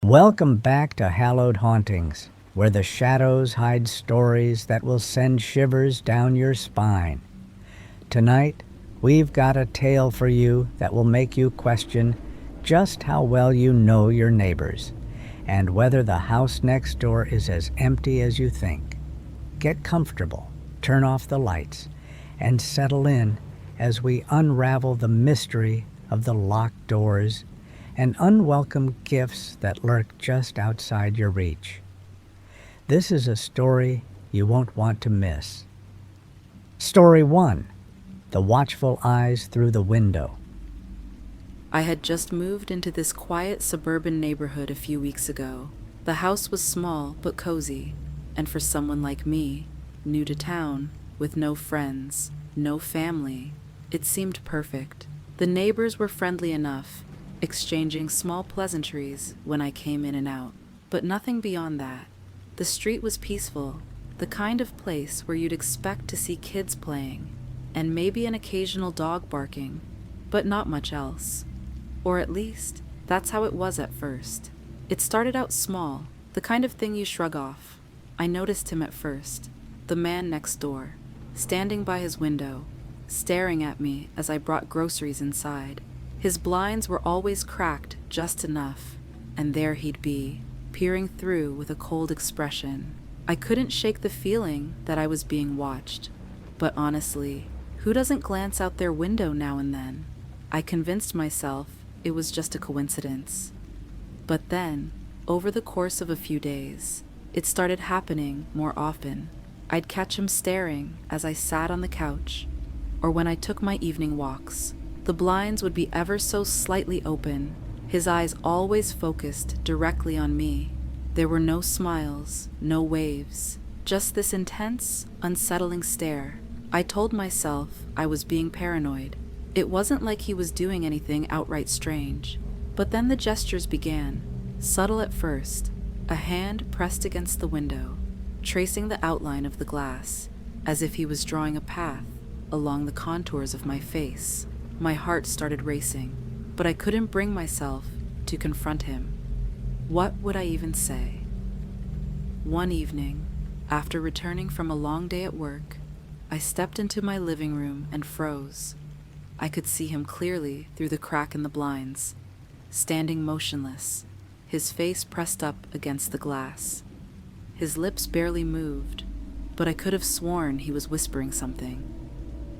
Welcome back to Hallowed Hauntings, where the shadows hide stories that will send shivers down your spine. Tonight, we've got a tale for you that will make you question just how well you know your neighbors and whether the house next door is as empty as you think. Get comfortable, turn off the lights, and settle in as we unravel the mystery of the locked doors and unwelcome gifts that lurk just outside your reach. This is a story you won't want to miss. Story 1. The Watchful Eyes Through the Window. I had just moved into this quiet suburban neighborhood a few weeks ago. The house was small but cozy, and for someone like me, new to town, with no friends, no family, it seemed perfect. The neighbors were friendly enough, exchanging small pleasantries when I came in and out, but nothing beyond that. The street was peaceful, the kind of place where you'd expect to see kids playing, and maybe an occasional dog barking, but not much else. Or at least, that's how it was at first. It started out small, the kind of thing you shrug off. I noticed him at first, the man next door, standing by his window, staring at me as I brought groceries inside. His blinds were always cracked just enough, and there he'd be, peering through with a cold expression. I couldn't shake the feeling that I was being watched. But honestly, who doesn't glance out their window now and then? I convinced myself it was just a coincidence. But then, over the course of a few days, it started happening more often. I'd catch him staring as I sat on the couch, or when I took my evening walks. The blinds would be ever so slightly open, his eyes always focused directly on me. There were no smiles, no waves, just this intense, unsettling stare. I told myself I was being paranoid. It wasn't like he was doing anything outright strange. But then the gestures began, subtle at first, a hand pressed against the window, tracing the outline of the glass, as if he was drawing a path along the contours of my face. My heart started racing, but I couldn't bring myself to confront him. What would I even say? One evening, after returning from a long day at work, I stepped into my living room and froze. I could see him clearly through the crack in the blinds, standing motionless, his face pressed up against the glass. His lips barely moved, but I could have sworn he was whispering something.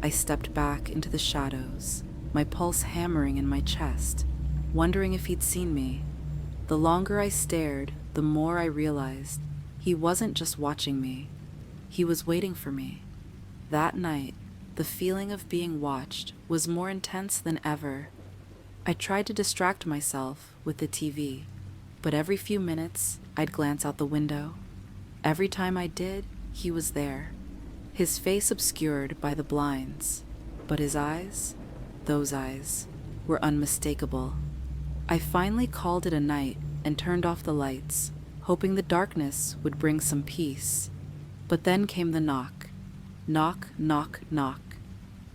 I stepped back into the shadows, my pulse hammering in my chest, wondering if he'd seen me. The longer I stared, the more I realized he wasn't just watching me, he was waiting for me. That night, the feeling of being watched was more intense than ever. I tried to distract myself with the TV, but every few minutes I'd glance out the window. Every time I did, he was there, his face obscured by the blinds, but his eyes, those eyes, were unmistakable. I finally called it a night and turned off the lights, hoping the darkness would bring some peace. But then came the knock. Knock, knock, knock.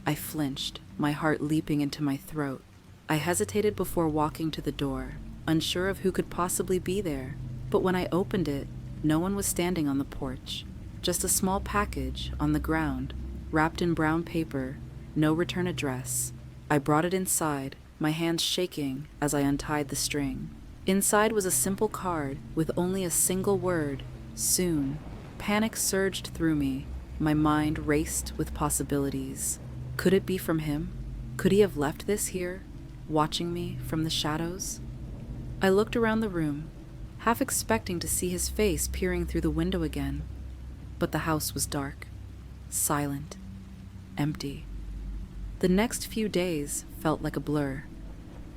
I flinched, my heart leaping into my throat. I hesitated before walking to the door, unsure of who could possibly be there. But when I opened it, no one was standing on the porch. Just a small package on the ground, wrapped in brown paper, no return address. I brought it inside, my hands shaking as I untied the string. Inside was a simple card with only a single word, soon. Panic surged through me. My mind raced with possibilities. Could it be from him? Could he have left this here, watching me from the shadows? I looked around the room, half expecting to see his face peering through the window again. But the house was dark, silent, empty. The next few days felt like a blur.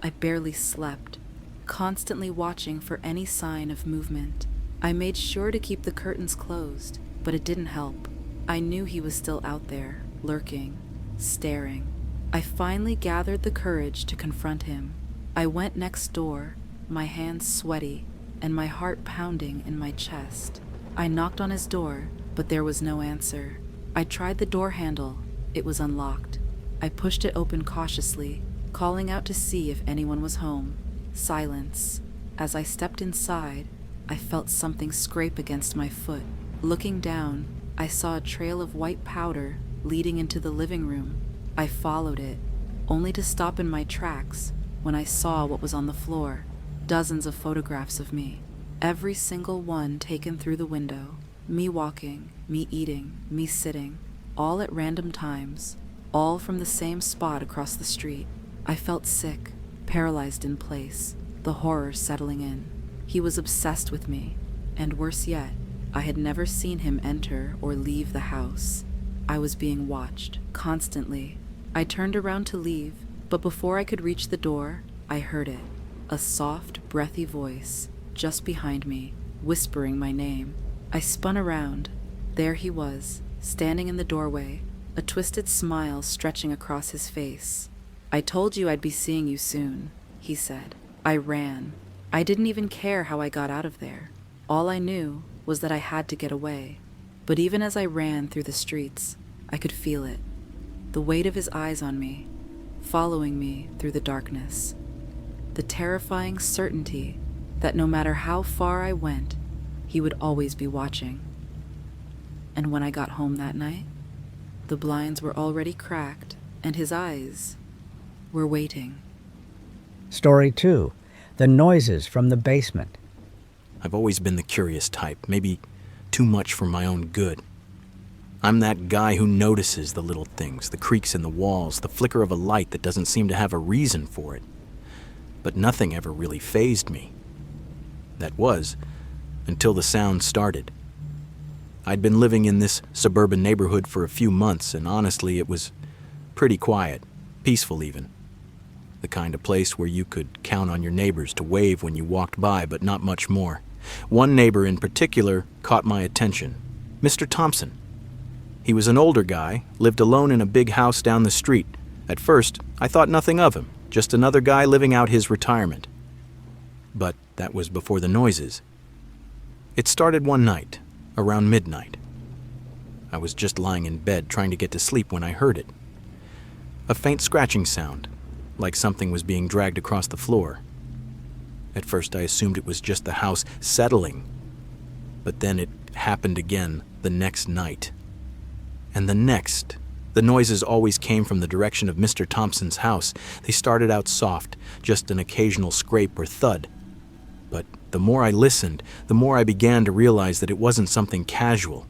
I barely slept, constantly watching for any sign of movement. I made sure to keep the curtains closed, but it didn't help. I knew he was still out there, lurking, staring. I finally gathered the courage to confront him. I went next door, my hands sweaty and my heart pounding in my chest. I knocked on his door, but there was no answer. I tried the door handle. It was unlocked. I pushed it open cautiously, calling out to see if anyone was home. Silence. As I stepped inside, I felt something scrape against my foot. Looking down, I saw a trail of white powder leading into the living room. I followed it, only to stop in my tracks when I saw what was on the floor. Dozens of photographs of me, every single one taken through the window. Me walking, me eating, me sitting, all at random times, all from the same spot across the street. I felt sick, paralyzed in place, the horror settling in. He was obsessed with me, and worse yet, I had never seen him enter or leave the house. I was being watched, constantly. I turned around to leave, but before I could reach the door, I heard it. A soft, breathy voice, just behind me, whispering my name. I spun around. There he was, standing in the doorway, a twisted smile stretching across his face. "I told you I'd be seeing you soon," he said. I ran. I didn't even care how I got out of there. All I knew was that I had to get away. But even as I ran through the streets, I could feel it. The weight of his eyes on me, following me through the darkness. The terrifying certainty that no matter how far I went, he would always be watching. And when I got home that night, the blinds were already cracked and his eyes were waiting. Story 2. The noises from the basement. I've always been the curious type, maybe too much for my own good. I'm that guy who notices the little things, the creaks in the walls, the flicker of a light that doesn't seem to have a reason for it. But nothing ever really fazed me. That was, until the sound started. I'd been living in this suburban neighborhood for a few months, and honestly, it was pretty quiet, peaceful even. The kind of place where you could count on your neighbors to wave when you walked by, but not much more. One neighbor in particular caught my attention, Mr. Thompson. He was an older guy, lived alone in a big house down the street. At first, I thought nothing of him, just another guy living out his retirement. But that was before the noises. It started one night, around midnight. I was just lying in bed trying to get to sleep when I heard it. A faint scratching sound, like something was being dragged across the floor. At first I assumed it was just the house settling, but then it happened again the next night. And the next. The noises always came from the direction of Mr. Thompson's house. They started out soft, just an occasional scrape or thud. But the more I listened, the more I began to realize that it wasn't something casual.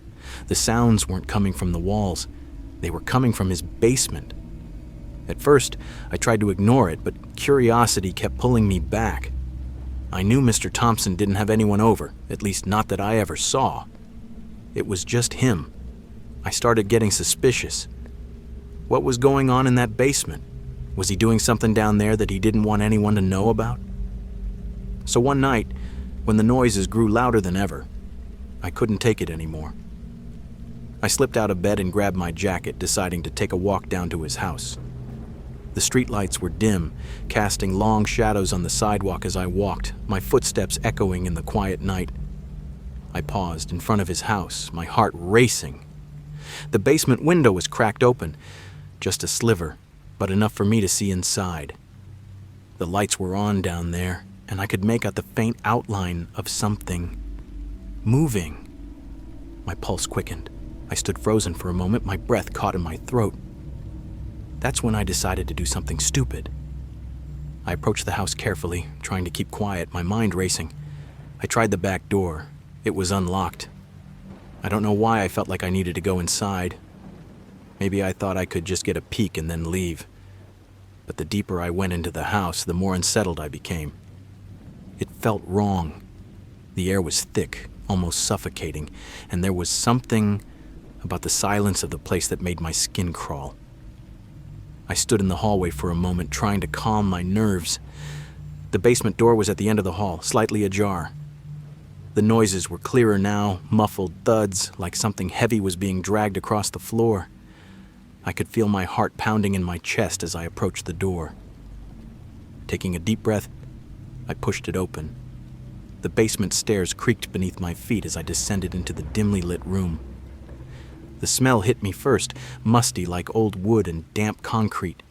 The sounds weren't coming from the walls. They were coming from his basement. At first, I tried to ignore it, but curiosity kept pulling me back. I knew Mr. Thompson didn't have anyone over, at least not that I ever saw. It was just him. I started getting suspicious. What was going on in that basement? Was he doing something down there that he didn't want anyone to know about? So one night, when the noises grew louder than ever, I couldn't take it anymore. I slipped out of bed and grabbed my jacket, deciding to take a walk down to his house. The streetlights were dim, casting long shadows on the sidewalk as I walked, my footsteps echoing in the quiet night. I paused in front of his house, my heart racing. The basement window was cracked open, just a sliver, but enough for me to see inside. The lights were on down there, and I could make out the faint outline of something moving. My pulse quickened. I stood frozen for a moment, my breath caught in my throat. That's when I decided to do something stupid. I approached the house carefully, trying to keep quiet, my mind racing. I tried the back door. It was unlocked. I don't know why I felt like I needed to go inside. Maybe I thought I could just get a peek and then leave. But the deeper I went into the house, the more unsettled I became. It felt wrong. The air was thick, almost suffocating, and there was something about the silence of the place that made my skin crawl. I stood in the hallway for a moment, trying to calm my nerves. The basement door was at the end of the hall, slightly ajar. The noises were clearer now, muffled thuds, like something heavy was being dragged across the floor. I could feel my heart pounding in my chest as I approached the door. Taking a deep breath, I pushed it open. The basement stairs creaked beneath my feet as I descended into the dimly lit room. The smell hit me first, musty like old wood and damp concrete.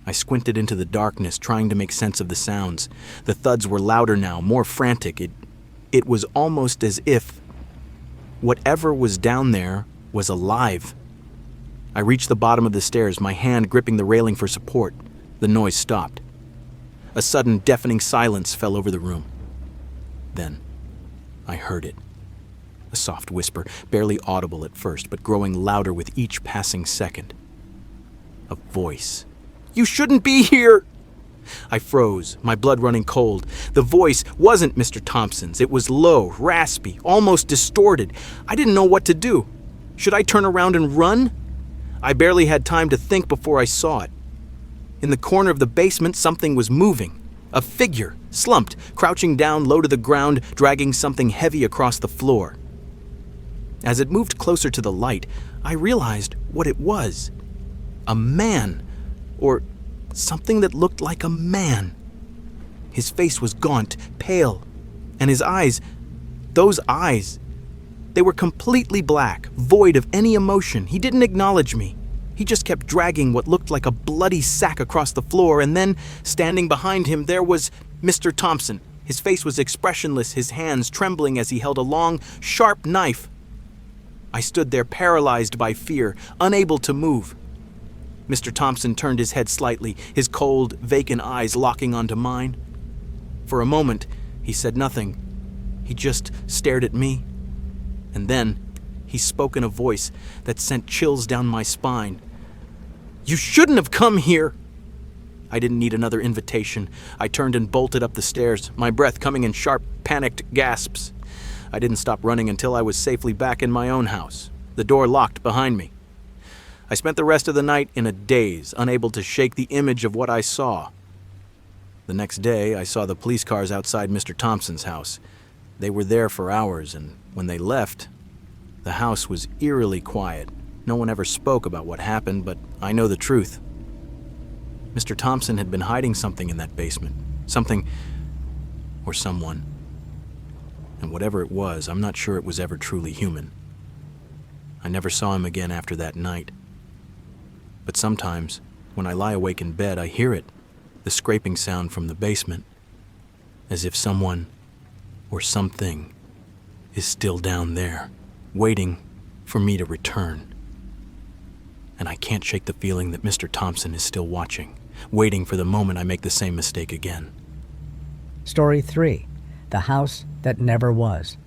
I squinted into the darkness, trying to make sense of the sounds. The thuds were louder now, more frantic. It was almost as if whatever was down there was alive. I reached the bottom of the stairs, my hand gripping the railing for support. The noise stopped. A sudden, deafening silence fell over the room. Then, I heard it. A soft whisper, barely audible at first, but growing louder with each passing second. A voice. "You shouldn't be here!" I froze, my blood running cold. The voice wasn't Mr. Thompson's. It was low, raspy, almost distorted. I didn't know what to do. Should I turn around and run? I barely had time to think before I saw it. In the corner of the basement, something was moving. A figure, slumped, crouching down low to the ground, dragging something heavy across the floor. As it moved closer to the light, I realized what it was. A man, or something that looked like a man. His face was gaunt, pale, and his eyes, those eyes, they were completely black, void of any emotion. He didn't acknowledge me. He just kept dragging what looked like a bloody sack across the floor, and then, standing behind him, there was Mr. Thompson. His face was expressionless, his hands trembling as he held a long, sharp knife. I stood there paralyzed by fear, unable to move. Mr. Thompson turned his head slightly, his cold, vacant eyes locking onto mine. For a moment, he said nothing. He just stared at me. And then, he spoke in a voice that sent chills down my spine. "You shouldn't have come here!" I didn't need another invitation. I turned and bolted up the stairs, my breath coming in sharp, panicked gasps. I didn't stop running until I was safely back in my own house, the door locked behind me. I spent the rest of the night in a daze, unable to shake the image of what I saw. The next day, I saw the police cars outside Mr. Thompson's house. They were there for hours, and when they left, the house was eerily quiet. No one ever spoke about what happened, but I know the truth. Mr. Thompson had been hiding something in that basement. Something, or someone. And whatever it was, I'm not sure it was ever truly human. I never saw him again after that night. But sometimes, when I lie awake in bed, I hear it, the scraping sound from the basement, as if someone, or something, is still down there, waiting for me to return. And I can't shake the feeling that Mr. Thompson is still watching, waiting for the moment I make the same mistake again. Story 3. The House That Never Was.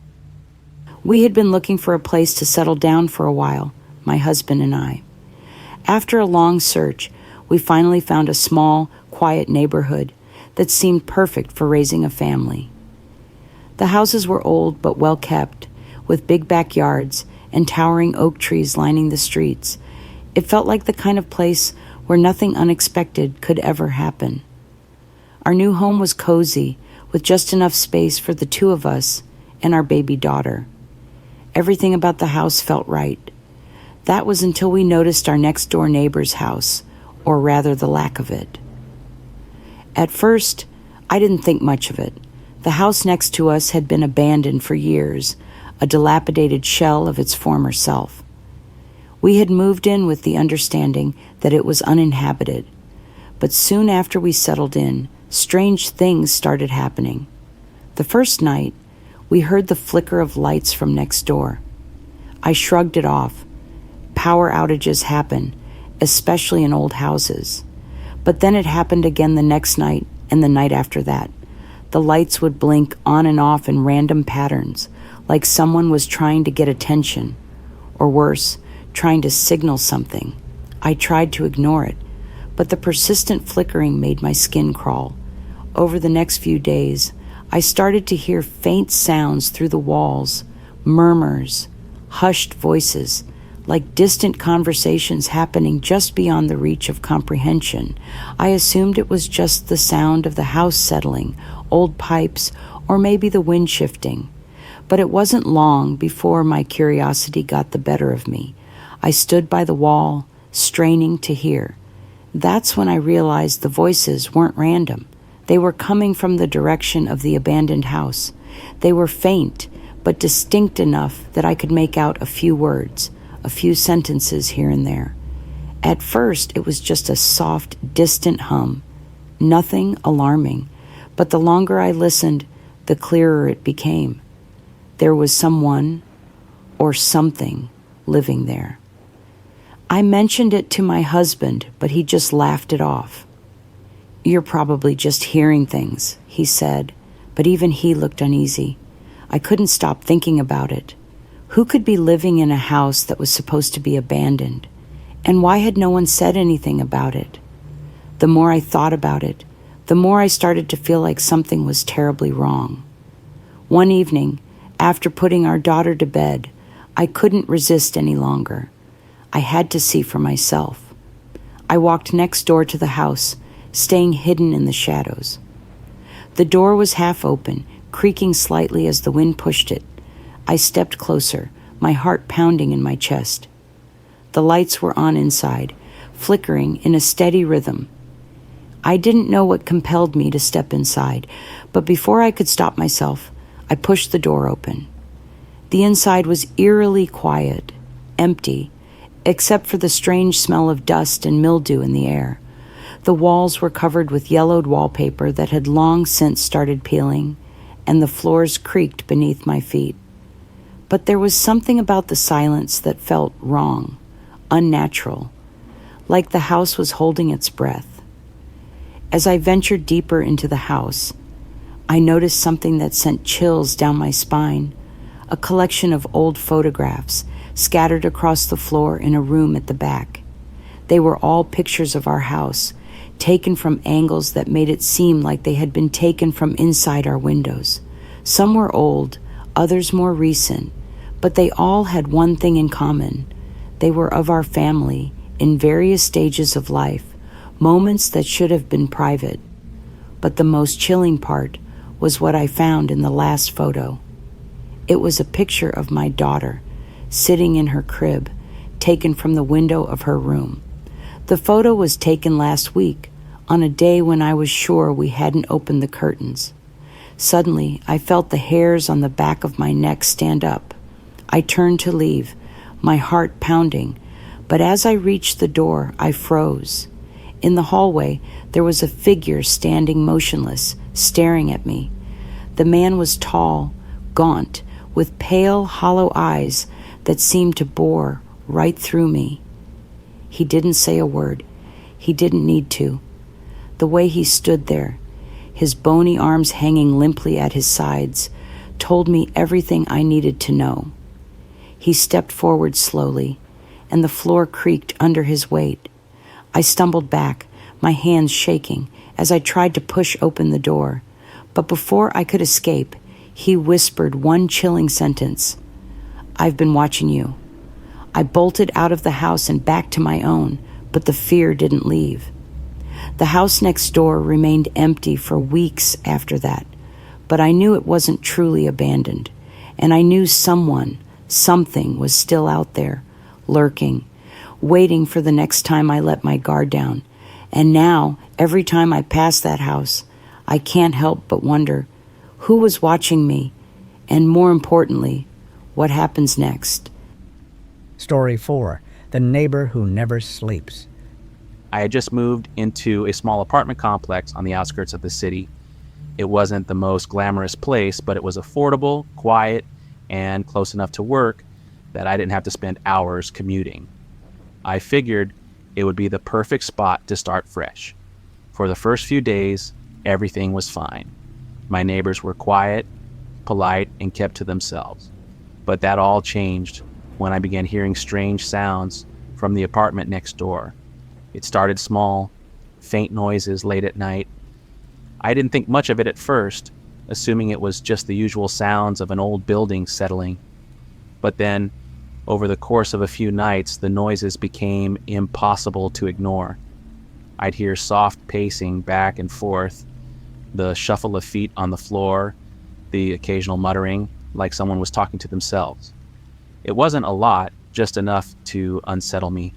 We had been looking for a place to settle down for a while, my husband and I. After a long search, we finally found a small, quiet neighborhood that seemed perfect for raising a family. The houses were old but well kept, with big backyards and towering oak trees lining the streets. It felt like the kind of place where nothing unexpected could ever happen. Our new home was cozy, with just enough space for the two of us and our baby daughter. Everything about the house felt right. That was until we noticed our next-door neighbor's house, or rather the lack of it. At first, I didn't think much of it. The house next to us had been abandoned for years, a dilapidated shell of its former self. We had moved in with the understanding that it was uninhabited, but soon after we settled in, strange things started happening. The first night, we heard the flicker of lights from next door. I shrugged it off. Power outages happen, especially in old houses. But then it happened again the next night and the night after that. The lights would blink on and off in random patterns, like someone was trying to get attention, or worse, trying to signal something. I tried to ignore it, but the persistent flickering made my skin crawl. Over the next few days, I started to hear faint sounds through the walls, murmurs, hushed voices, like distant conversations happening just beyond the reach of comprehension. I assumed it was just the sound of the house settling, old pipes, or maybe the wind shifting. But it wasn't long before my curiosity got the better of me. I stood by the wall, straining to hear. That's when I realized the voices weren't random. They were coming from the direction of the abandoned house. They were faint, but distinct enough that I could make out a few words, a few sentences here and there. At first, it was just a soft, distant hum, nothing alarming, but the longer I listened, the clearer it became. There was someone or something living there. I mentioned it to my husband, but he just laughed it off. "You're probably just hearing things," he said, but even he looked uneasy. I couldn't stop thinking about it. Who could be living in a house that was supposed to be abandoned? And why had no one said anything about it? The more I thought about it, the more I started to feel like something was terribly wrong. One evening, after putting our daughter to bed, I couldn't resist any longer. I had to see for myself. I walked next door to the house, staying hidden in the shadows. The door was half open, creaking slightly as the wind pushed it. I stepped closer, my heart pounding in my chest. The lights were on inside, flickering in a steady rhythm. I didn't know what compelled me to step inside, but before I could stop myself, I pushed the door open. The inside was eerily quiet, empty, except for the strange smell of dust and mildew in the air. The walls were covered with yellowed wallpaper that had long since started peeling, and the floors creaked beneath my feet. But there was something about the silence that felt wrong, unnatural, like the house was holding its breath. As I ventured deeper into the house, I noticed something that sent chills down my spine, a collection of old photographs scattered across the floor in a room at the back. They were all pictures of our house, taken from angles that made it seem like they had been taken from inside our windows. Some were old, others more recent, but they all had one thing in common. They were of our family in various stages of life, moments that should have been private. But the most chilling part was what I found in the last photo. It was a picture of my daughter, sitting in her crib, taken from the window of her room. The photo was taken last week, on a day when I was sure we hadn't opened the curtains. Suddenly, I felt the hairs on the back of my neck stand up. I turned to leave, my heart pounding, but as I reached the door, I froze. In the hallway, there was a figure standing motionless, staring at me. The man was tall, gaunt, with pale, hollow eyes that seemed to bore right through me. He didn't say a word. He didn't need to. The way he stood there, his bony arms hanging limply at his sides, told me everything I needed to know. He stepped forward slowly, and the floor creaked under his weight. I stumbled back, my hands shaking, as I tried to push open the door. But before I could escape, he whispered one chilling sentence. "I've been watching you." I bolted out of the house and back to my own, but the fear didn't leave. The house next door remained empty for weeks after that, but I knew it wasn't truly abandoned, and I knew something was still out there, lurking, waiting for the next time I let my guard down. And now, every time I pass that house, I can't help but wonder who was watching me, and more importantly, what happens next. Story 4. The Neighbor Who Never Sleeps. I had just moved into a small apartment complex on the outskirts of the city. It wasn't the most glamorous place, but it was affordable, quiet, and close enough to work that I didn't have to spend hours commuting. I figured it would be the perfect spot to start fresh. For the first few days, everything was fine. My neighbors were quiet, polite, and kept to themselves. But that all changed when I began hearing strange sounds from the apartment next door. It started small, faint noises late at night. I didn't think much of it at first, assuming it was just the usual sounds of an old building settling. But then, over the course of a few nights, the noises became impossible to ignore. I'd hear soft pacing back and forth, the shuffle of feet on the floor, the occasional muttering, like someone was talking to themselves. It wasn't a lot, just enough to unsettle me.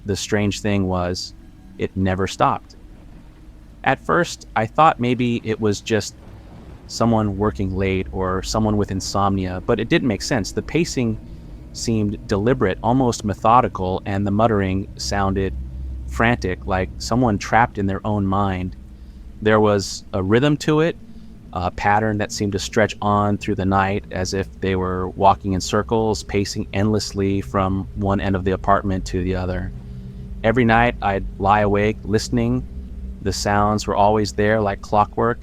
The strange thing was, it never stopped. At first, I thought maybe it was just someone working late or someone with insomnia, but it didn't make sense. The pacing seemed deliberate, almost methodical, and the muttering sounded frantic, like someone trapped in their own mind. There was a rhythm to it, a pattern that seemed to stretch on through the night as if they were walking in circles, pacing endlessly from one end of the apartment to the other. Every night I'd lie awake listening. The sounds were always there like clockwork.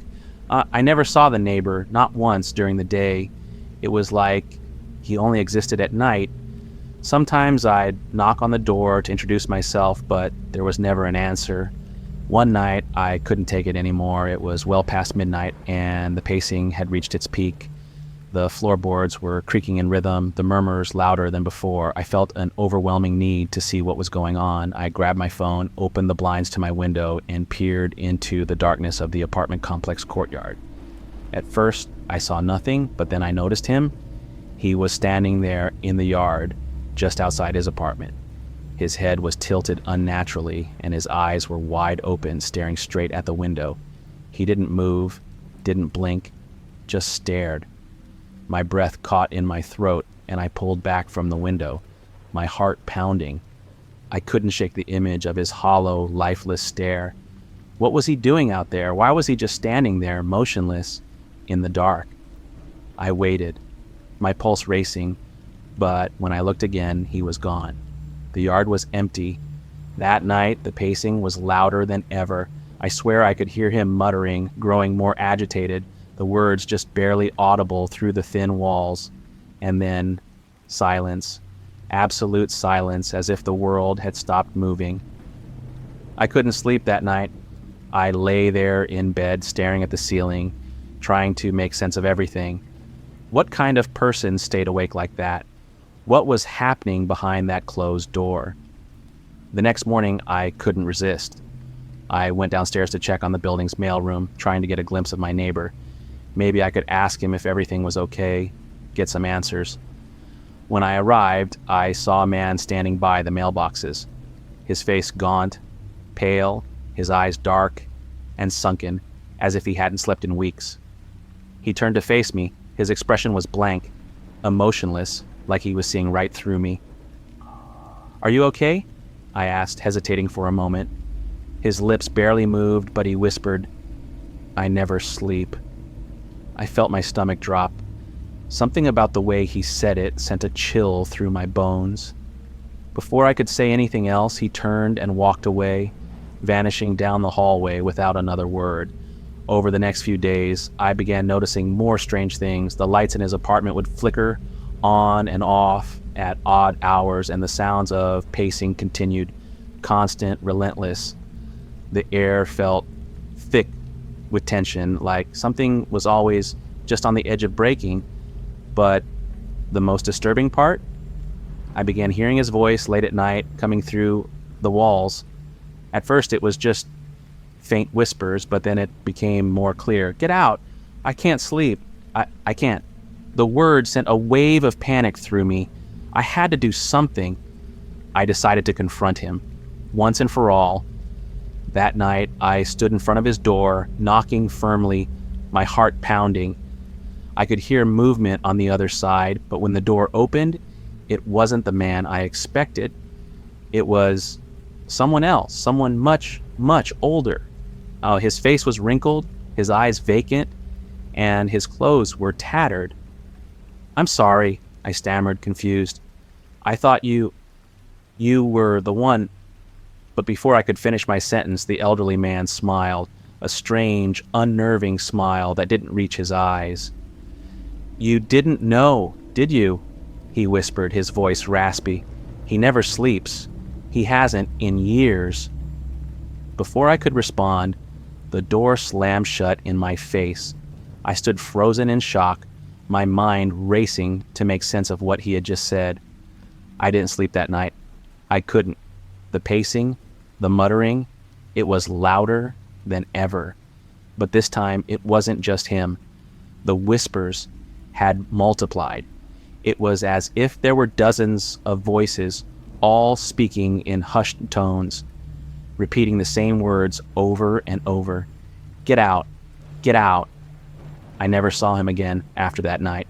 I never saw the neighbor, not once during the day. It was like he only existed at night. Sometimes I'd knock on the door to introduce myself, but there was never an answer. One night, I couldn't take it anymore. It was well past midnight, and the pacing had reached its peak. The floorboards were creaking in rhythm, the murmurs louder than before. I felt an overwhelming need to see what was going on. I grabbed my phone, opened the blinds to my window, and peered into the darkness of the apartment complex courtyard. At first, I saw nothing, but then I noticed him. He was standing there in the yard, just outside his apartment. His head was tilted unnaturally, and his eyes were wide open, staring straight at the window. He didn't move, didn't blink, just stared. My breath caught in my throat, and I pulled back from the window, my heart pounding. I couldn't shake the image of his hollow, lifeless stare. What was he doing out there? Why was he just standing there, motionless, in the dark? I waited, my pulse racing, but when I looked again, he was gone. The yard was empty. That night, the pacing was louder than ever. I swear I could hear him muttering, growing more agitated, the words just barely audible through the thin walls. And then silence, absolute silence, as if the world had stopped moving. I couldn't sleep that night. I lay there in bed, staring at the ceiling, trying to make sense of everything. What kind of person stayed awake like that? What was happening behind that closed door? The next morning, I couldn't resist. I went downstairs to check on the building's mailroom, trying to get a glimpse of my neighbor. Maybe I could ask him if everything was okay, get some answers. When I arrived, I saw a man standing by the mailboxes. His face gaunt, pale, his eyes dark and sunken, as if he hadn't slept in weeks. He turned to face me. His expression was blank, emotionless, like he was seeing right through me. "Are you okay?" I asked, hesitating for a moment. His lips barely moved, but he whispered, "I never sleep." I felt my stomach drop. Something about the way he said it sent a chill through my bones. Before I could say anything else, he turned and walked away, vanishing down the hallway without another word. Over the next few days, I began noticing more strange things. The lights in his apartment would flicker on and off at odd hours, and the sounds of pacing continued, constant, relentless. The air felt thick with tension, like something was always just on the edge of breaking. But the most disturbing part? I began hearing his voice late at night coming through the walls. At first it was just faint whispers, but then it became more clear. "Get out! I can't sleep. I can't." The word sent a wave of panic through me. I had to do something. I decided to confront him, once and for all. That night, I stood in front of his door, knocking firmly, my heart pounding. I could hear movement on the other side, but when the door opened, it wasn't the man I expected. It was someone else, someone much, much older. His face was wrinkled, his eyes vacant, and his clothes were tattered. "I'm sorry," I stammered, confused. "I thought you were the one." But before I could finish my sentence, the elderly man smiled, a strange, unnerving smile that didn't reach his eyes. "You didn't know, did you?" he whispered, his voice raspy. "He never sleeps. He hasn't in years." Before I could respond, the door slammed shut in my face. I stood frozen in shock, my mind racing to make sense of what he had just said. I didn't sleep that night. I couldn't. The pacing, the muttering, it was louder than ever. But this time, it wasn't just him. The whispers had multiplied. It was as if there were dozens of voices, all speaking in hushed tones, repeating the same words over and over. "Get out! Get out!" I never saw him again after that night.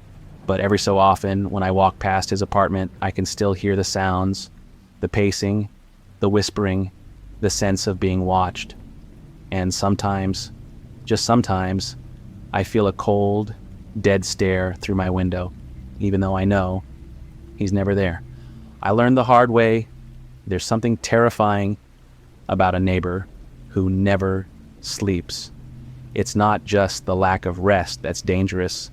but every so often when I walk past his apartment, I can still hear the sounds, the pacing, the whispering, the sense of being watched. And sometimes, just sometimes, I feel a cold, dead stare through my window, even though I know he's never there. I learned the hard way, there's something terrifying about a neighbor who never sleeps. It's not just the lack of rest that's dangerous.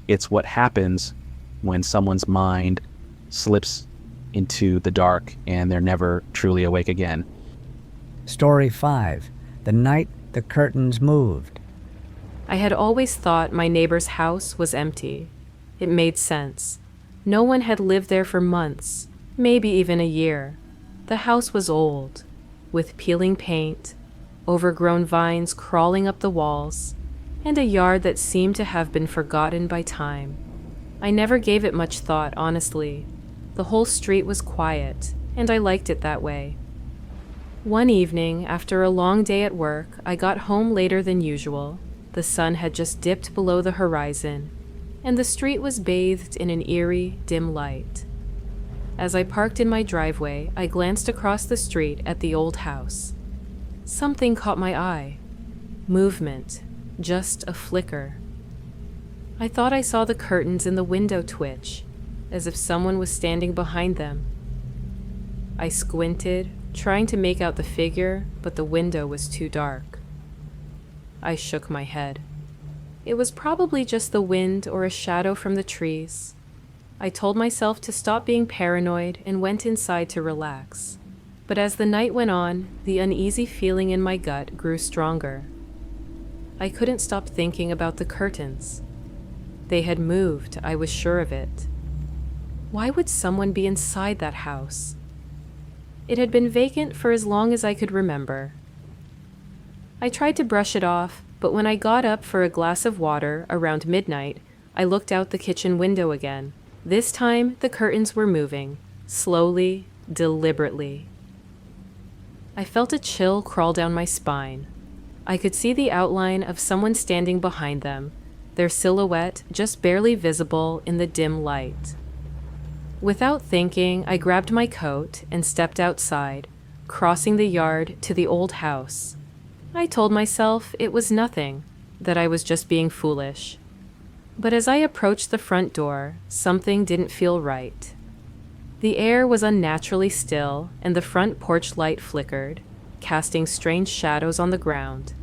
It's what happens when someone's mind slips into the dark and they're never truly awake again. Story 5. The Night the Curtains Moved. I had always thought my neighbor's house was empty. It made sense. No one had lived there for months, maybe even a year. The house was old, with peeling paint, overgrown vines crawling up the walls, and a yard that seemed to have been forgotten by time. I never gave it much thought, honestly. The whole street was quiet, and I liked it that way. One evening, after a long day at work, I got home later than usual. The sun had just dipped below the horizon, and the street was bathed in an eerie, dim light. As I parked in my driveway, I glanced across the street at the old house. Something caught my eye. Movement, just a flicker. I thought I saw the curtains in the window twitch, as if someone was standing behind them. I squinted, trying to make out the figure, but the window was too dark. I shook my head. It was probably just the wind or a shadow from the trees. I told myself to stop being paranoid and went inside to relax. But as the night went on, the uneasy feeling in my gut grew stronger. I couldn't stop thinking about the curtains. They had moved, I was sure of it. Why would someone be inside that house? It had been vacant for as long as I could remember. I tried to brush it off, but when I got up for a glass of water around midnight, I looked out the kitchen window again. This time, the curtains were moving, slowly, deliberately. I felt a chill crawl down my spine. I could see the outline of someone standing behind them, their silhouette just barely visible in the dim light. Without thinking, I grabbed my coat and stepped outside, crossing the yard to the old house. I told myself it was nothing, that I was just being foolish. But as I approached the front door, something didn't feel right. The air was unnaturally still, and the front porch light flickered, casting strange shadows on the ground.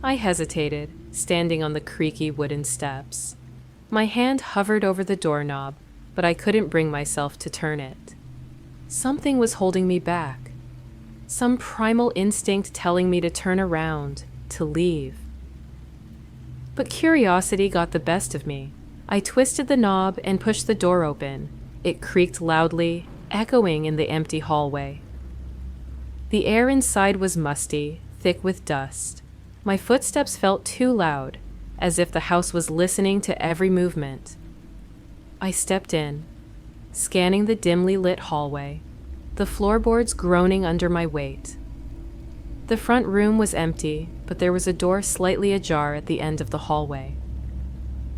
I hesitated, standing on the creaky wooden steps. My hand hovered over the doorknob, but I couldn't bring myself to turn it. Something was holding me back. Some primal instinct telling me to turn around, to leave. But curiosity got the best of me. I twisted the knob and pushed the door open. It creaked loudly, echoing in the empty hallway. The air inside was musty, thick with dust. My footsteps felt too loud, as if the house was listening to every movement. I stepped in, scanning the dimly lit hallway, the floorboards groaning under my weight. The front room was empty, but there was a door slightly ajar at the end of the hallway.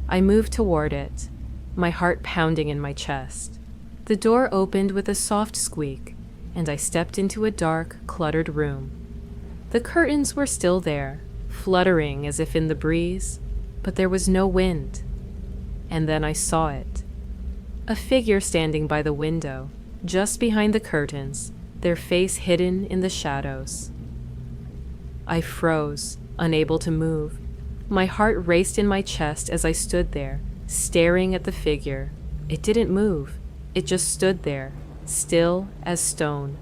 I moved toward it, my heart pounding in my chest. The door opened with a soft squeak, and I stepped into a dark, cluttered room. The curtains were still there, fluttering as if in the breeze, but there was no wind. And then I saw it. A figure standing by the window, just behind the curtains, their face hidden in the shadows. I froze, unable to move. My heart raced in my chest as I stood there, staring at the figure. It didn't move. It just stood there, still as stone.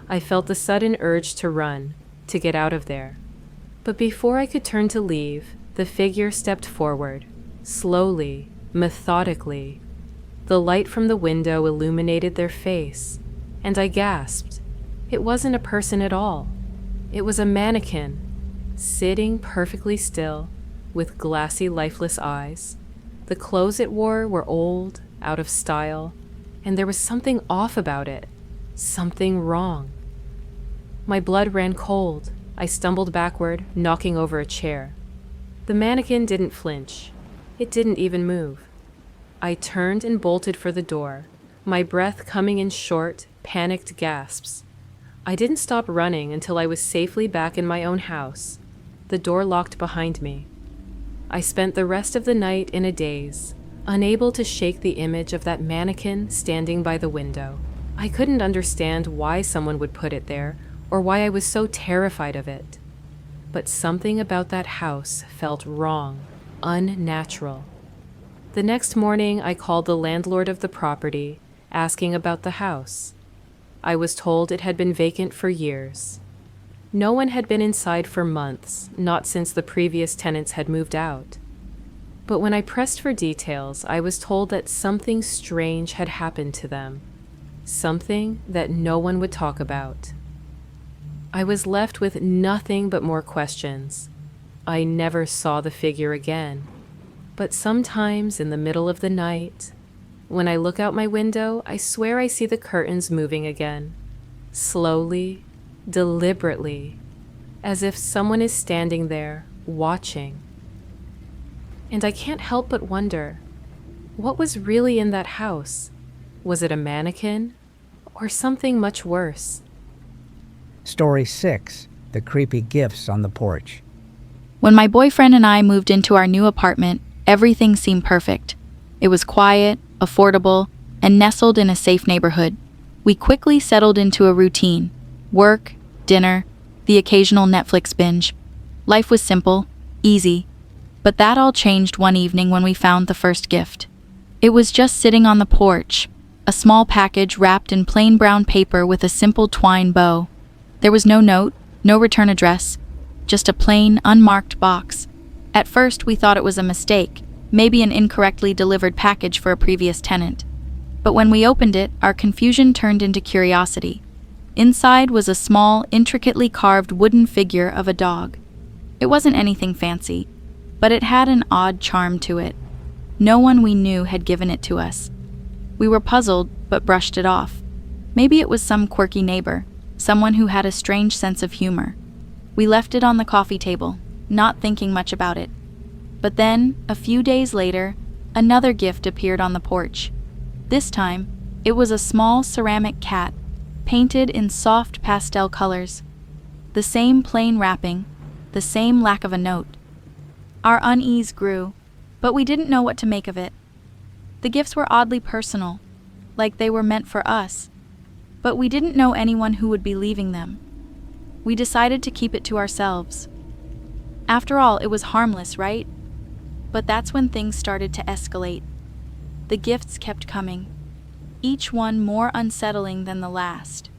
I felt the sudden urge to run, to get out of there. But before I could turn to leave, the figure stepped forward, slowly, methodically. The light from the window illuminated their face, and I gasped. It wasn't a person at all. It was a mannequin, sitting perfectly still, with glassy, lifeless eyes. The clothes it wore were old, out of style, and there was something off about it, something wrong. My blood ran cold. I stumbled backward, knocking over a chair. The mannequin didn't flinch. It didn't even move. I turned and bolted for the door, my breath coming in short, panicked gasps. I didn't stop running until I was safely back in my own house, the door locked behind me. I spent the rest of the night in a daze, unable to shake the image of that mannequin standing by the window. I couldn't understand why someone would put it there or why I was so terrified of it. But something about that house felt wrong, unnatural. The next morning, I called the landlord of the property, asking about the house. I was told it had been vacant for years. No one had been inside for months, not since the previous tenants had moved out. But when I pressed for details, I was told that something strange had happened to them, something that no one would talk about. I was left with nothing but more questions. I never saw the figure again, but sometimes in the middle of the night, when I look out my window, I swear I see the curtains moving again, slowly, deliberately, as if someone is standing there, watching. And I can't help but wonder, what was really in that house? Was it a mannequin, or something much worse? Story 6. The creepy gifts on the porch. When my boyfriend and I moved into our new apartment, everything seemed perfect. It was quiet, affordable, and nestled in a safe neighborhood. We quickly settled into a routine: work, dinner, the occasional Netflix binge. Life was simple, easy. But that all changed one evening when we found the first gift. It was just sitting on the porch, a small package wrapped in plain brown paper with a simple twine bow. There was no note, no return address, just a plain, unmarked box. At first, we thought it was a mistake, maybe an incorrectly delivered package for a previous tenant. But when we opened it, our confusion turned into curiosity. Inside was a small, intricately carved wooden figure of a dog. It wasn't anything fancy, but it had an odd charm to it. No one we knew had given it to us. We were puzzled, but brushed it off. Maybe it was some quirky neighbor, someone who had a strange sense of humor. We left it on the coffee table, not thinking much about it. But then, a few days later, another gift appeared on the porch. This time, it was a small ceramic cat, painted in soft pastel colors. The same plain wrapping, the same lack of a note. Our unease grew, but we didn't know what to make of it. The gifts were oddly personal, like they were meant for us, but we didn't know anyone who would be leaving them. We decided to keep it to ourselves. After all, it was harmless, right? But that's when things started to escalate. The gifts kept coming, each one more unsettling than the last.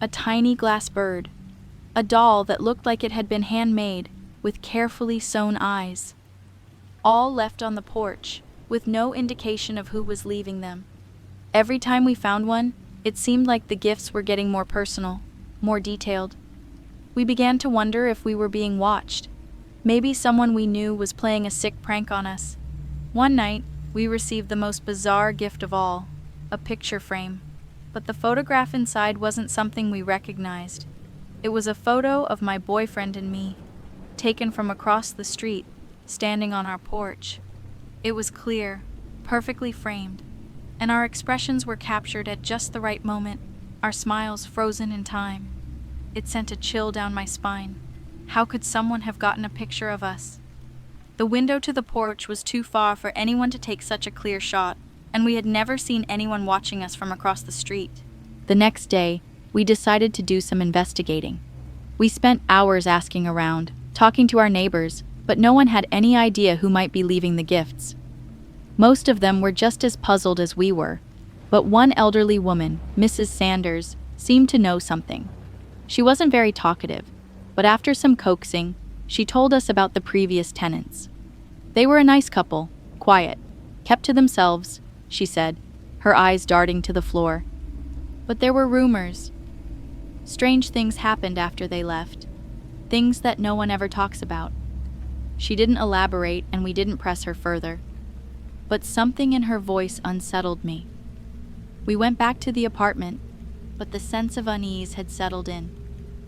A tiny glass bird, a doll that looked like it had been handmade with carefully sewn eyes. All left on the porch, with no indication of who was leaving them. Every time we found one, it seemed like the gifts were getting more personal, more detailed. We began to wonder if we were being watched. Maybe someone we knew was playing a sick prank on us. One night, we received the most bizarre gift of all, a picture frame. But the photograph inside wasn't something we recognized. It was a photo of my boyfriend and me, taken from across the street, standing on our porch. It was clear, perfectly framed, and our expressions were captured at just the right moment, our smiles frozen in time. It sent a chill down my spine. How could someone have gotten a picture of us? The window to the porch was too far for anyone to take such a clear shot, and we had never seen anyone watching us from across the street. The next day, we decided to do some investigating. We spent hours asking around, talking to our neighbors, but no one had any idea who might be leaving the gifts. Most of them were just as puzzled as we were, but one elderly woman, Mrs. Sanders, seemed to know something. She wasn't very talkative, but after some coaxing, she told us about the previous tenants. They were a nice couple, quiet, kept to themselves, she said, her eyes darting to the floor. But there were rumors. Strange things happened after they left, things that no one ever talks about. She didn't elaborate, and we didn't press her further. But something in her voice unsettled me. We went back to the apartment, but the sense of unease had settled in.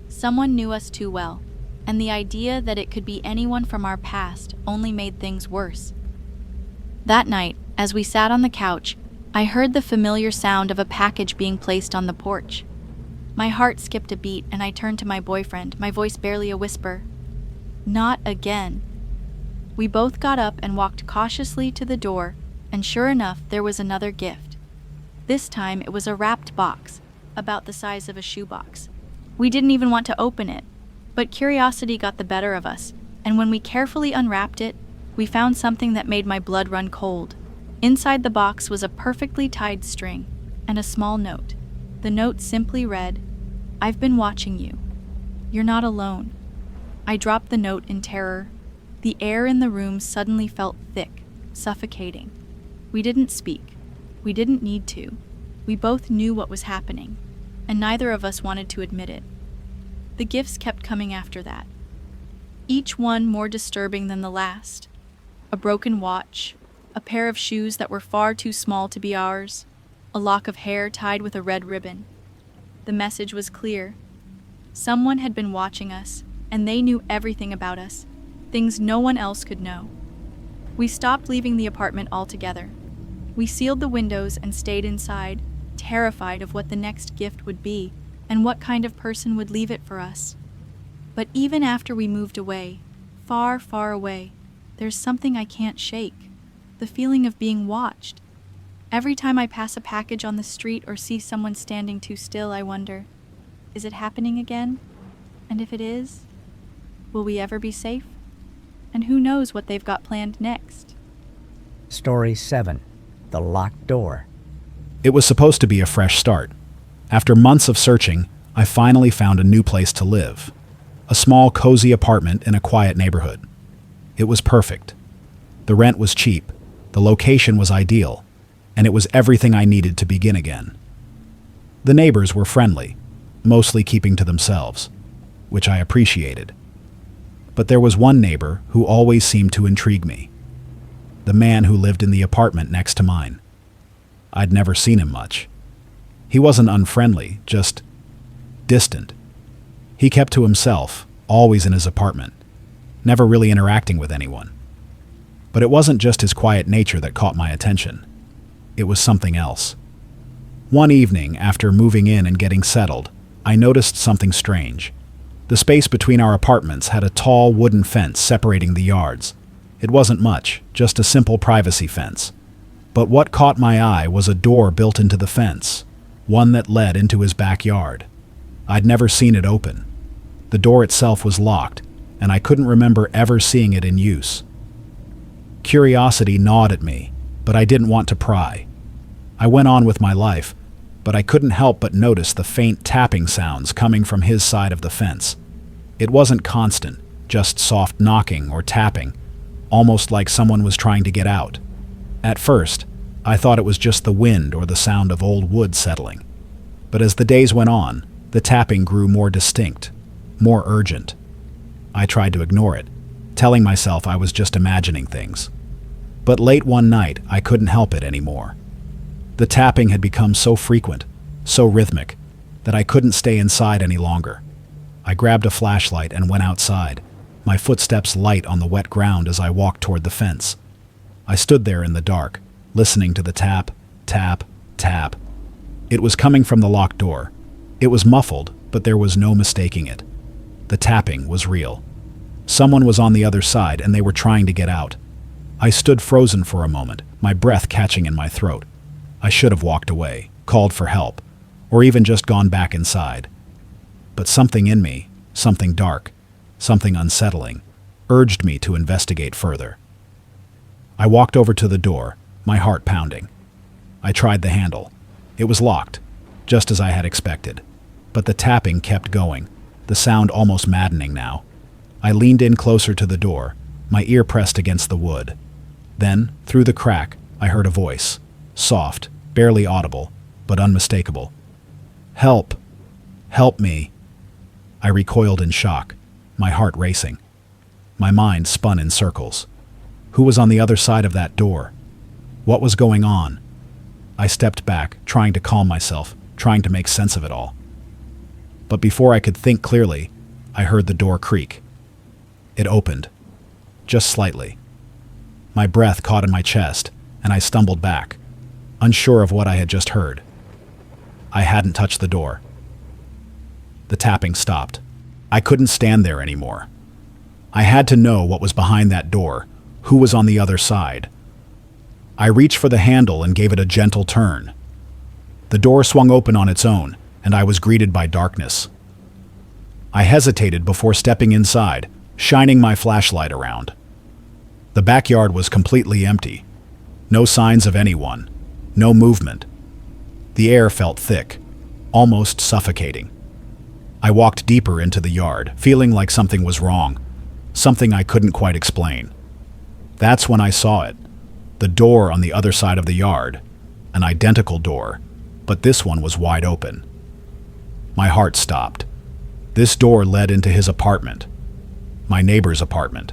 Someone knew us too well, and the idea that it could be anyone from our past only made things worse. That night, As we sat on the couch, I heard the familiar sound of a package being placed on the porch. My heart skipped a beat and I turned to my boyfriend, my voice barely a whisper. Not again. We both got up and walked cautiously to the door, and sure enough, there was another gift. This time it was a wrapped box, about the size of a shoebox. We didn't even want to open it, but curiosity got the better of us, and when we carefully unwrapped it, we found something that made my blood run cold. Inside the box was a perfectly tied string and a small note. The note simply read, "I've been watching you. You're not alone." I dropped the note in terror. The air in the room suddenly felt thick, suffocating. We didn't speak. We didn't need to. We both knew what was happening, and neither of us wanted to admit it. The gifts kept coming after that, each one more disturbing than the last. A broken watch, a pair of shoes that were far too small to be ours, a lock of hair tied with a red ribbon. The message was clear. Someone had been watching us, and they knew everything about us, things no one else could know. We stopped leaving the apartment altogether. We sealed the windows and stayed inside, terrified of what the next gift would be and what kind of person would leave it for us. But even after we moved away, far, far away, there's something I can't shake. The feeling of being watched. Every time I pass a package on the street or see someone standing too still, I wonder, is it happening again? And if it is, will we ever be safe? And who knows what they've got planned next? Story 7. The Locked Door. It was supposed to be a fresh start. After months of searching, I finally found a new place to live. A small, cozy apartment in a quiet neighborhood. It was perfect. The rent was cheap, the location was ideal, and it was everything I needed to begin again. The neighbors were friendly, mostly keeping to themselves, which I appreciated. But there was one neighbor who always seemed to intrigue me. The man who lived in the apartment next to mine. I'd never seen him much. He wasn't unfriendly, just distant. He kept to himself, always in his apartment, never really interacting with anyone. But it wasn't just his quiet nature that caught my attention. It was something else. One evening, after moving in and getting settled, I noticed something strange. The space between our apartments had a tall wooden fence separating the yards. It wasn't much, just a simple privacy fence. But what caught my eye was a door built into the fence, one that led into his backyard. I'd never seen it open. The door itself was locked, and I couldn't remember ever seeing it in use. Curiosity gnawed at me, but I didn't want to pry. I went on with my life, but I couldn't help but notice the faint tapping sounds coming from his side of the fence. It wasn't constant, just soft knocking or tapping, almost like someone was trying to get out. At first, I thought it was just the wind or the sound of old wood settling. But as the days went on, the tapping grew more distinct, more urgent. I tried to ignore it, telling myself I was just imagining things. But late one night, I couldn't help it anymore. The tapping had become so frequent, so rhythmic, that I couldn't stay inside any longer. I grabbed a flashlight and went outside, my footsteps light on the wet ground as I walked toward the fence. I stood there in the dark, listening to the tap, tap, tap. It was coming from the locked door. It was muffled, but there was no mistaking it. The tapping was real. Someone was on the other side, and they were trying to get out. I stood frozen for a moment, my breath catching in my throat. I should have walked away, called for help, or even just gone back inside. But something in me, something dark, something unsettling, urged me to investigate further. I walked over to the door, my heart pounding. I tried the handle. It was locked, just as I had expected. But the tapping kept going, the sound almost maddening now. I leaned in closer to the door, my ear pressed against the wood. Then, through the crack, I heard a voice, soft, barely audible, but unmistakable. "Help! Help me!" I recoiled in shock, my heart racing. My mind spun in circles. Who was on the other side of that door? What was going on? I stepped back, trying to calm myself, trying to make sense of it all. But before I could think clearly, I heard the door creak. It opened, just slightly. My breath caught in my chest, and I stumbled back, unsure of what I had just heard. I hadn't touched the door. The tapping stopped. I couldn't stand there anymore. I had to know what was behind that door, who was on the other side. I reached for the handle and gave it a gentle turn. The door swung open on its own, and I was greeted by darkness. I hesitated before stepping inside, shining my flashlight around. The backyard was completely empty. No signs of anyone. No movement. The air felt thick, almost suffocating. I walked deeper into the yard, feeling like something was wrong, something I couldn't quite explain. That's when I saw it. The door on the other side of the yard, an identical door, but this one was wide open. My heart stopped. This door led into his apartment, my neighbor's apartment.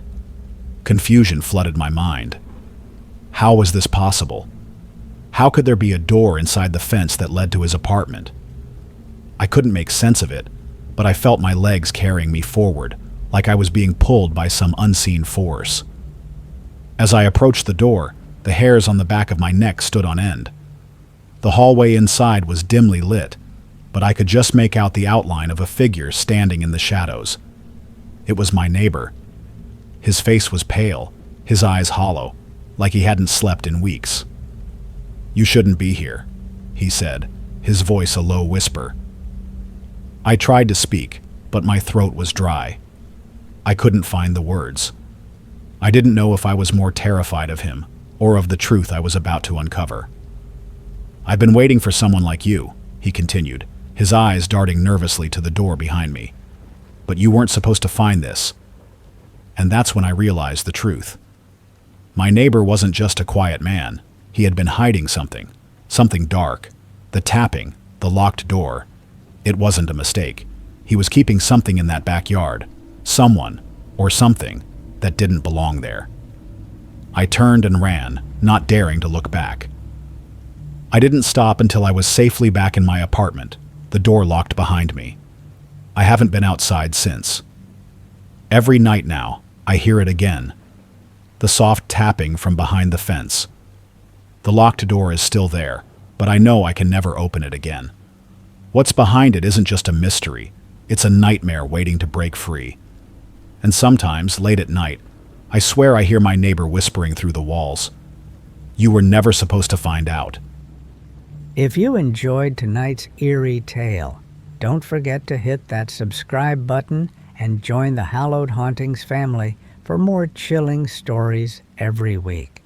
Confusion flooded my mind. How was this possible? How could there be a door inside the fence that led to his apartment? I couldn't make sense of it, but I felt my legs carrying me forward, like I was being pulled by some unseen force. As I approached the door, the hairs on the back of my neck stood on end. The hallway inside was dimly lit, but I could just make out the outline of a figure standing in the shadows. It was my neighbor. His face was pale, his eyes hollow, like he hadn't slept in weeks. "You shouldn't be here," he said, his voice a low whisper. I tried to speak, but my throat was dry. I couldn't find the words. I didn't know if I was more terrified of him or of the truth I was about to uncover. "I've been waiting for someone like you," he continued, his eyes darting nervously to the door behind me. "But you weren't supposed to find this." And that's when I realized the truth. My neighbor wasn't just a quiet man. He had been hiding something dark. The tapping, the locked door. It wasn't a mistake. He was keeping something in that backyard. Someone, or something, that didn't belong there. I turned and ran, not daring to look back. I didn't stop until I was safely back in my apartment, the door locked behind me. I haven't been outside since. Every night now, I hear it again. The soft tapping from behind the fence. The locked door is still there, but I know I can never open it again. What's behind it isn't just a mystery. It's a nightmare waiting to break free. And sometimes, late at night, I swear I hear my neighbor whispering through the walls. You were never supposed to find out. If you enjoyed tonight's eerie tale, don't forget to hit that subscribe button and join the Hallowed Hauntings family for more chilling stories every week.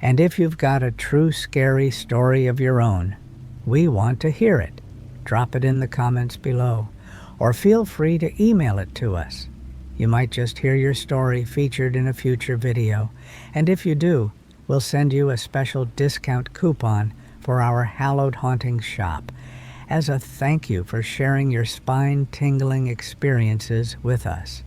And if you've got a true scary story of your own, we want to hear it. Drop it in the comments below, or feel free to email it to us. You might just hear your story featured in a future video, and if you do, we'll send you a special discount coupon for our Hallowed Hauntings shop as a thank you for sharing your spine-tingling experiences with us.